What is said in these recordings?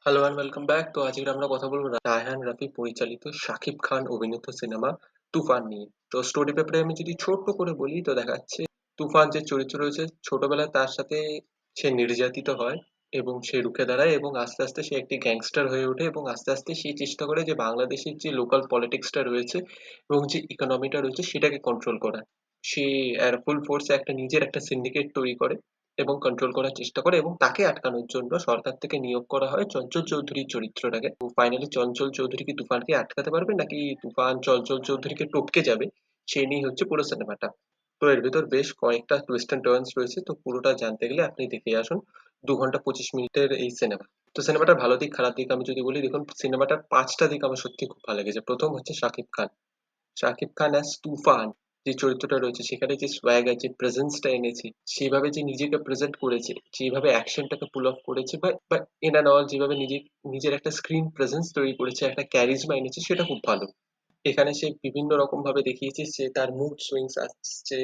Hello and welcome back. তো আজকে আমরা কথা বলবো রায়হান রাফি পরিচালিত শাকিব খান অভিনীত সিনেমা তুফান নিয়ে। তো স্টোরি পেপারে আমি যদি ছোট্ট করে বলি তো দেখাচ্ছে তুফান যে চরিত্র রয়েছে ছোটবেলায় তার সাথে সে নির্যাতিত হয় এবং সে রুখে দাঁড়ায় এবং আস্তে আস্তে সে একটি গ্যাংস্টার হয়ে ওঠে এবং আস্তে আস্তে সে চেষ্টা করে যে বাংলাদেশের যে লোকাল পলিটিক্সটা রয়েছে এবং যে ইকোনমিটা রয়েছে সেটাকে কন্ট্রোল করা। সে আর ফুল ফোর্সে একটা নিজের একটা সিন্ডিকেট তৈরি করে এবং কন্ট্রোল করার চেষ্টা করে এবং তাকে আটকানোর জন্য সরকার থেকে নিয়োগ করা হয় চঞ্চল চৌধুরীর চরিত্রটাকে। তো ফাইনালি চঞ্চল চৌধুরী কি তুফানকে আটকাতে পারবে নাকি তুফান চঞ্চল চৌধুরীকে টপকে যাবে, সে নিয়ে হচ্ছে পুরো সিনেমাটা। তো এর ভিতর বেশ কয়েকটা টুইস্ট এন্ড টার্নস রয়েছে, তো পুরোটা জানতে গেলে আপনি দেখে আসুন 2 ঘন্টা 25 মিনিটের এই সিনেমা। তো সিনেমাটার ভালো দিক খারাপ দিক আমি যদি বলি, দেখুন সিনেমাটার 5টা দিক আমার সত্যি খুব ভালো লেগেছে। প্রথম হচ্ছে শাকিব খান। শাকিব খান অ্যাজ তুফান যে চরিত্রটা রয়েছে সেখানে যে সোয়াগার যে প্রেজেন্সটা এনেছে, সেভাবে যে নিজেকে প্রেজেন্ট করেছে, যেভাবে অ্যাকশনটাকে পুল অফ করেছে বা ইন অ্যান্ড অল যেভাবে নিজের একটা স্ক্রিন প্রেজেন্স তৈরি করেছে, একটা ক্যারিজমা এনেছে, সেটা খুব ভালো। এখানে সে বিভিন্ন রকম ভাবে দেখিয়েছে সে তার মুড সুইংস আসছে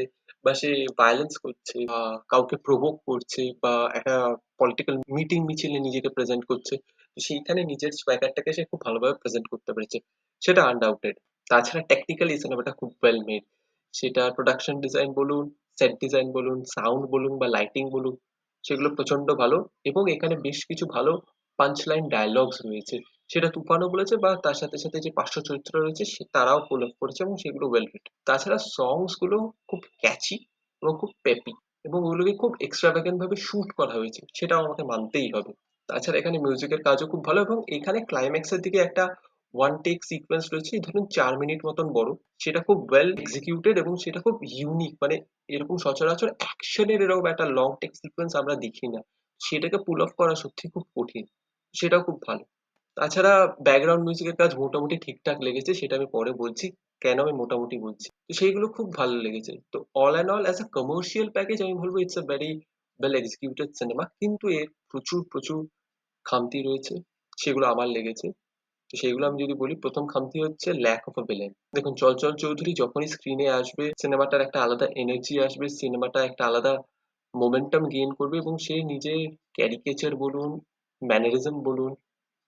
বা সে ভায়োলেন্স করছে বা কাউকে প্রভোক করছে বা একটা পলিটিক্যাল মিটিং মিছিলে নিজেকে প্রেজেন্ট করছে। তো সেইখানে নিজের সোয়াগারটাকে সে খুব ভালোভাবে প্রেজেন্ট করতে পেরেছে, সেটা আনডাউটেড। তাছাড়া টেকনিক্যালি এই সিনেমাটা খুব ওয়েল মেড। সেটা প্রোডাকশন ডিজাইন বলুন, সেট ডিজাইন বলুন, সাউন্ড বলুন বা লাইটিং বলুন, সেগুলো প্রচন্ড ভালো। এবং এখানে বেশ কিছু ভালো পাঞ্চ লাইন ডায়লগস রয়েছে, সেটা তুফানও বলেছে বা তার সাথে সাথে যে পার্শ্ব চরিত্র রয়েছে তারাও প্রয়োগ করেছে এবং সেগুলো ওয়েল রিটেন। তাছাড়া সংস গুলো খুব ক্যাচি এবং খুব পেপি এবং ওগুলোকে খুব এক্সট্রাভ্যাগেন্ট ভাবে শুট করা হয়েছে, সেটাও আমাকে মানতেই হবে। তাছাড়া এখানে মিউজিকের কাজও খুব ভালো এবং এখানে ক্লাইম্যাক্সের দিকে একটা ওয়ান টেক সিকোয়েন্স রয়েছে, এই ধরুন 4 মিনিট মতন বড়। সেটা খুব ওয়েল এক্সিকিউটেড এবং সেটা খুব ইউনিক, মানে এরকম সচরাচর অ্যাকশনের এরকম একটা লং টেক সিকোয়েন্স আমরা দেখি না। সেটাকে পুল অফ করা সত্যি খুব কঠিন, সেটাও খুব ভালো। তাছাড়া ব্যাকগ্রাউন্ড মিউজিকের কাজ মোটামুটি ঠিকঠাক লেগেছে, সেটা আমি পরে বলছি কেন আমি মোটামুটি বলছি। তো সেইগুলো খুব ভালো লেগেছে। তো all and all as a commercial package আমি বলবো it's a very well executed cinema, কিন্তু এর প্রচুর প্রচুর খামতি রয়েছে, সেগুলো আমার লেগেছে। তো সেইগুলো আমি যদি বলি, প্রথম খামতি হচ্ছে ল্যাক অফ আ ভিলেন। দেখুন চঞ্চল চৌধুরী যখনই স্ক্রিনে আসবে সিনেমাটার একটা আলাদা এনার্জি আসবে, সিনেমাটা একটা আলাদা মোমেন্টাম গেইন করবে এবং সে নিজের ক্যারিকেচার বলুন, ম্যানারিজম বলুন,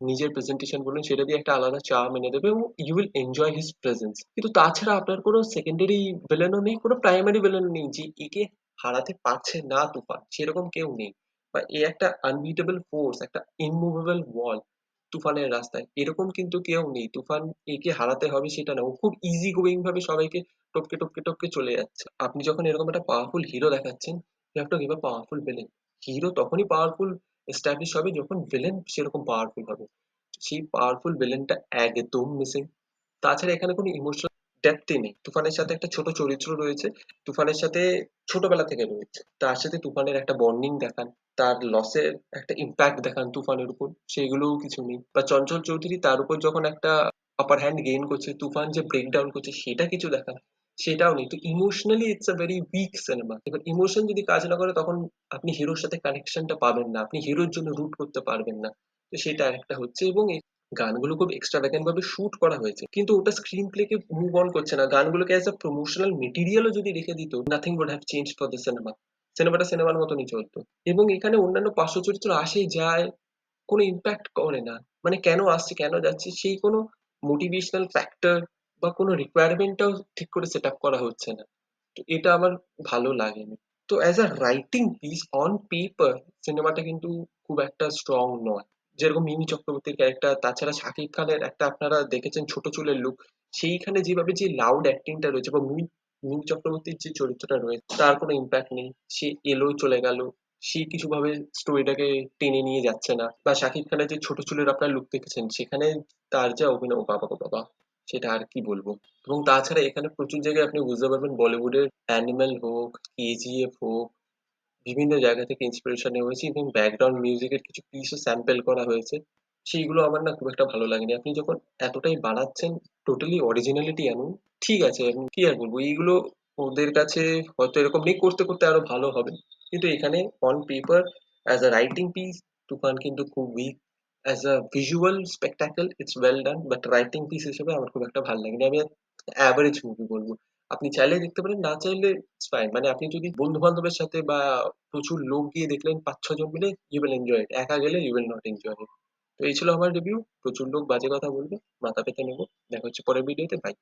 নিজের প্রেজেন্টেশন বলুন, সেটা দিয়ে একটা আলাদা চার্ম এনে দেবে এবং you will enjoy his presence. কিন্তু তাছাড়া আপনার কোনো সেকেন্ডারি ভিলেনও নেই, কোনো প্রাইমারি ভিলেনও নেই যে একে হারাতে পারছে না তুফান, সেরকম কেউ নেই। বা এ একটা আনবিটেবল ফোর্স, একটা ইমুভেবল ওয়াল তুফানের রাস্তায়, এরকম কিন্তু কেউ নেই। তুফান একে হারাতে হবে সেটা না, ও খুব ইজি গোয়িং ভাবে সবাইকে টপকে টপকে টপকে চলে যাচ্ছে। আপনি যখন এরকম একটা পাওয়ারফুল হিরো দেখাচ্ছেন, you have to give a powerful villain. Hero তখনই পাওয়ারফুল এস্টাবলিশ হবে যখন ভিলেন সেরকম পাওয়ারফুল হবে। সেই পাওয়ারফুল ভিলেনটা একদম মিসিং। তাছাড়া এখানে কোনো ইমোশনাল ডেপথই নেই। তুফানের সাথে একটা ছোট চরিত্র রয়েছে, তুফানের সাথে ছোটবেলা থেকে রয়েছে, তার সাথে তুফানের একটা বন্ডিং দেখান, তার লসের একটা ইম্প্যাক্ট দেখান তুফানের উপর, সেগুলোও কিছু নেই। বা চঞ্চল চৌধুরী তার উপর যখন একটা আপার হ্যান্ড গেইন করছে, তুফান যে ব্রেক ডাউন করছে, সেটা কিছু দেখান, সেটাও নেই। তো emotionally it's a very weak cinema. এবার ইমোশন যদি কাজ না করে তখন আপনি হিরোর সাথে কানেকশনটা পাবেন না, আপনি হিরোর জন্য রুট করতে পারবেন না। তো সেটা একটা হচ্ছে। এবং এই গানগুলো খুব এক্সট্রাভ্যাগেন্ট ভাবে শুট করা হয়েছে, কিন্তু ওটা স্ক্রিন প্লেকে মুভ অন করছে না। গানগুলোকে অ্যাজ আ প্রমোশনাল মেটেরিয়ালও যদি রেখে দিত, nothing would have change for the cinema. সিনেমাটা সিনেমার মতনই চলতো। এবং এখানে অন্যান্য পার্শ্ব চরিত্র আসে যায়, কোনো ইম্প্যাক্ট করে না। মানে কেন আসছে কেন যাচ্ছে সেই কোনো মোটিভেশনাল ফ্যাক্টর বা কোনো রিকোয়ারমেন্টটাও ঠিক করে সেট আপ করা হচ্ছে না। তো এটা আমার ভালো লাগেনি। তো as a writing piece on paper সিনেমাটা কিন্তু খুব একটা স্ট্রং নয়। যেরকম মিমি চক্রবর্তীর ক্যারেক্টার, তাছাড়া শাকিব খানের একটা আপনারা দেখেছেন ছোট চুলের লুক, সেইখানে যেভাবে যে লাউড অ্যাক্টিংটা রয়েছে বা মিমি মিমি চক্রবর্তীর যে চরিত্রটা রয়েছে তার কোনো ইম্প্যাক্ট নেই। সে এলো চলে গেল, সে কিছুভাবে স্টোরিটাকে টেনে নিয়ে যাচ্ছে না। বা শাকিব খানের যে ছোট চুলের আপনার লুক দেখেছেন সেখানে তার যা অভিনয়, বাবা গো বাবা, সেটা আর কি বলবো। এবং তাছাড়া এখানে প্রচুর জায়গায় আপনি বুঝতে পারবেন বলিউডের অ্যানিমেল হোক, কেজিএফ হোক, বিভিন্ন জায়গা থেকে ইন্সপিরেশন নেওয়া হয়েছে এবং ব্যাকগ্রাউন্ড মিউজিকের কিছু পিসও স্যাম্পল করা হয়েছে। সেইগুলো আমার না খুব একটা ভালো লাগেনি। আপনি যখন এতটাই বানাচ্ছেন, টোটালি অরিজিনালিটি আনুন। ঠিক আছে, আমি কি আর বলবো, এইগুলো ওদের কাছে হয়তো এরকম নেই, করতে করতে আরো ভালো হবে। কিন্তু এখানে on paper as a writing piece Toofan কিন্তু খুব weak. As a visual spectacle it's well done, but writing piece হিসেবে আমার খুব একটা ভালো লাগেনি। আমি অ্যাভারেজ মুভি বলবো। আপনি চাইলে দেখতে পারেন, না চাইলে ইটস ফাইন। মানে আপনি যদি বন্ধু বান্ধবের সাথে বা প্রচুর লোক গিয়ে দেখলেন 5-6 জন মিলে, ইউ উইল এনজয় ইট। একা গেলে you will not enjoy it. তো এই ছিল আমার রিভিউ। প্রচুর লোক বাজে কথা বলবে, মাথা পেতে নেবো। দেখা হচ্ছে পরের ভিডিওতে। বাই।